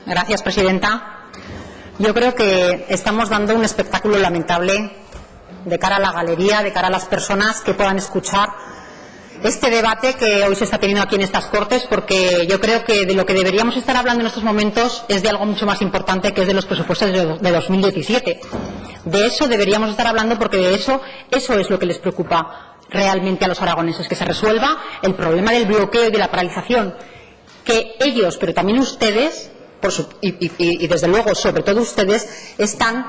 Gracias, presidenta. Yo creo que estamos dando un espectáculo lamentable de cara a la galería, de cara a las personas que puedan escuchar este debate que hoy se está teniendo aquí en estas Cortes, porque yo creo que de lo que deberíamos estar hablando en estos momentos es de algo mucho más importante, que es de los presupuestos de 2017. De eso deberíamos estar hablando, porque de eso es lo que les preocupa realmente a los aragoneses, que se resuelva el problema del bloqueo y de la paralización que ellos, pero también ustedes, y desde luego sobre todo ustedes, están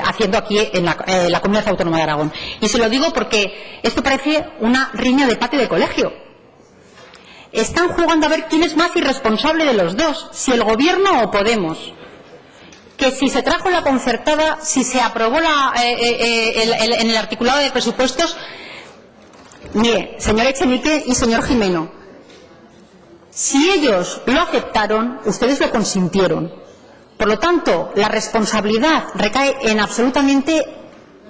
haciendo aquí en la Comunidad Autónoma de Aragón. Y se lo digo porque esto parece una riña de patio de colegio. Están jugando a ver quién es más irresponsable de los dos, si el Gobierno o Podemos. Que si se trajo la concertada, si se aprobó en el articulado de presupuestos. Mire, señor Echenique y señor Jimeno, si ellos lo aceptaron, ustedes lo consintieron. Por lo tanto, la responsabilidad recae en absolutamente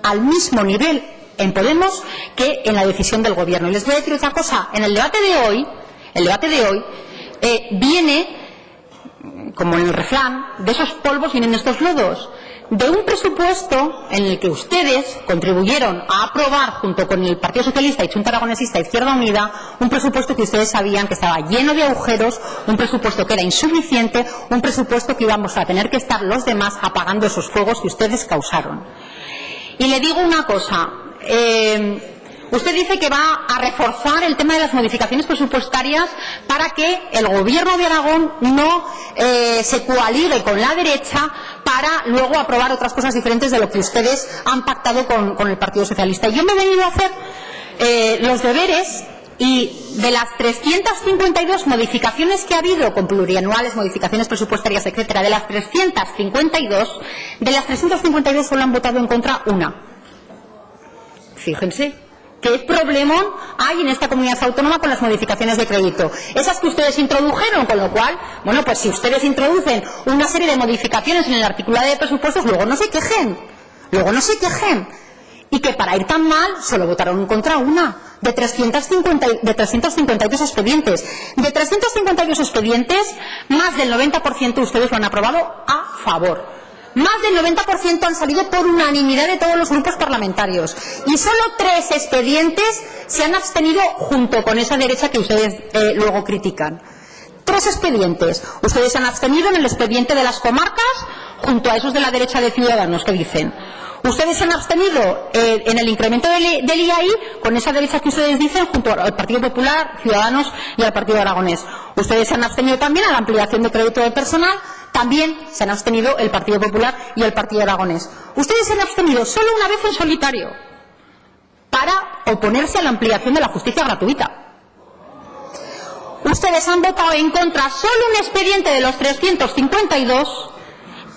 al mismo nivel en Podemos que en la decisión del Gobierno. Y les voy a decir otra cosa. En el debate de hoy viene, como en el refrán, de esos polvos vienen estos lodos. De un presupuesto en el que ustedes contribuyeron a aprobar, junto con el Partido Socialista y Junta Aragonesista Izquierda Unida, un presupuesto que ustedes sabían que estaba lleno de agujeros, un presupuesto que era insuficiente, un presupuesto que íbamos a tener que estar los demás apagando esos fuegos que ustedes causaron. Y le digo una cosa. Usted dice que va a reforzar el tema de las modificaciones presupuestarias para que el Gobierno de Aragón no se coaligue con la derecha para luego aprobar otras cosas diferentes de lo que ustedes han pactado con el Partido Socialista. Y yo me he venido a hacer los deberes, y de las 352 modificaciones que ha habido, con plurianuales, modificaciones presupuestarias, etcétera, de las 352 solo han votado en contra una. Fíjense. ¿Qué problemón hay en esta comunidad autónoma con las modificaciones de crédito? Esas que ustedes introdujeron, con lo cual, bueno, pues si ustedes introducen una serie de modificaciones en el articulado de presupuestos, luego no se quejen. Y que para ir tan mal, solo votaron en contra una, de 352 expedientes. De 352 expedientes, más del 90% ustedes lo han aprobado a favor. Más del 90% han salido por unanimidad de todos los grupos parlamentarios. Y solo 3 expedientes se han abstenido junto con esa derecha que ustedes luego critican. 3 expedientes. Ustedes se han abstenido en el expediente de las comarcas junto a esos de la derecha de Ciudadanos que dicen. Ustedes se han abstenido en el incremento del IAI con esa derecha que ustedes dicen junto al Partido Popular, Ciudadanos y al Partido Aragonés. Ustedes se han abstenido también a la ampliación de crédito de personal. También se han abstenido el Partido Popular y el Partido Aragonés. Ustedes se han abstenido solo una vez en solitario para oponerse a la ampliación de la justicia gratuita. Ustedes han votado en contra solo un expediente de los 352,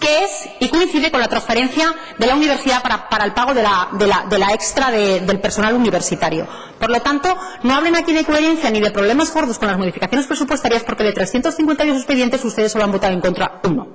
que es y coincide con la transferencia de la universidad para el pago de la extra del personal universitario. Por lo tanto, no hablen aquí de coherencia ni de problemas gordos con las modificaciones presupuestarias, porque de 352 expedientes ustedes solo han votado en contra uno.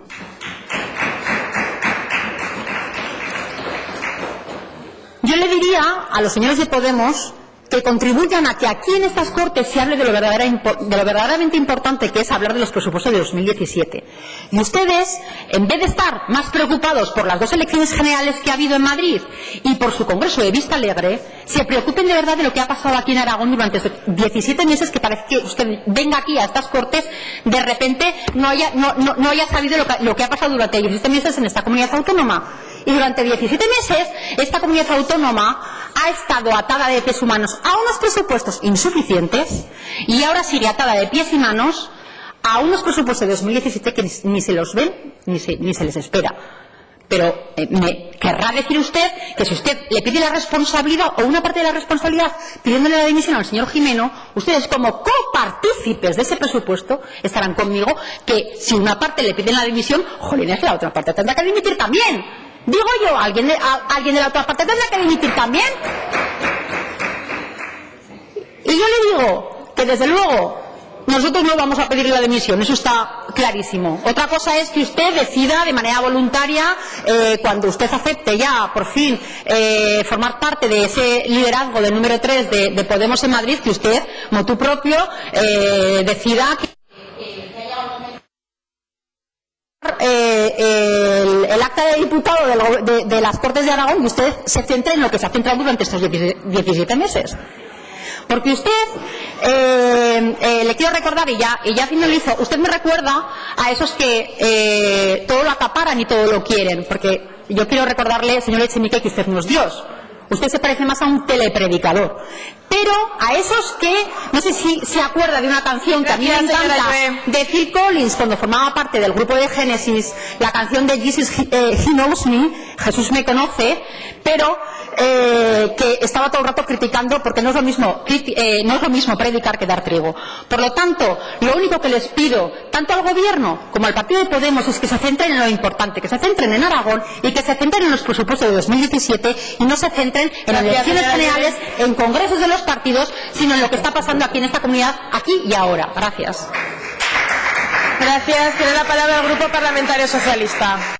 Yo le diría a los señores de Podemos que contribuyan a que aquí en estas Cortes se hable de lo verdaderamente importante, que es hablar de los presupuestos de 2017. Y ustedes, en vez de estar más preocupados por las 2 elecciones generales que ha habido en Madrid y por su Congreso de Vista Alegre, se preocupen de verdad de lo que ha pasado aquí en Aragón durante 17 meses, que parece que usted venga aquí a estas Cortes, de repente no haya sabido lo que ha pasado durante 17 meses en esta comunidad autónoma. Y durante 17 meses esta comunidad autónoma ha estado atada de pies y manos a unos presupuestos insuficientes, y ahora sigue atada de pies y manos a unos presupuestos de 2017 que ni se los ven ni se les espera. Pero me querrá decir usted que si usted le pide la responsabilidad o una parte de la responsabilidad pidiéndole la dimisión al señor Jimeno, ustedes como copartícipes de ese presupuesto estarán conmigo que si una parte le piden la dimisión, jolines, la otra parte tendrá que dimitir también. Digo yo, ¿alguien de la otra parte tendrá que dimitir también? Y yo le digo que desde luego nosotros no vamos a pedir la dimisión, eso está clarísimo. Otra cosa es que usted decida de manera voluntaria, cuando usted acepte ya por fin formar parte de ese liderazgo del número 3 de Podemos en Madrid, que usted, motu propio, decida que el acta de diputado de las Cortes de Aragón y usted se centre en lo que se ha centrado durante estos 17 meses. Porque usted, le quiero recordar, y ya finalizo, usted me recuerda a esos que todo lo acaparan y todo lo quieren, porque yo quiero recordarle, señor Echenique, que usted no es Dios. Usted se parece más a un telepredicador. Pero a esos que, no sé si se acuerda de una canción que a mí me encanta, de Phil Collins, cuando formaba parte del grupo de Génesis, la canción de Jesus He Knows Me, Jesús me conoce, pero que estaba todo el rato criticando, porque no es lo mismo predicar que dar trigo. Por lo tanto, lo único que les pido, tanto al Gobierno como al Partido de Podemos, es que se centren en lo importante, que se centren en Aragón y que se centren en los presupuestos de 2017 y no se centren en elecciones generales, en congresos de los partidos, sino en lo que está pasando aquí en esta comunidad, aquí y ahora. Gracias. Gracias. Tiene la palabra el Grupo Parlamentario Socialista.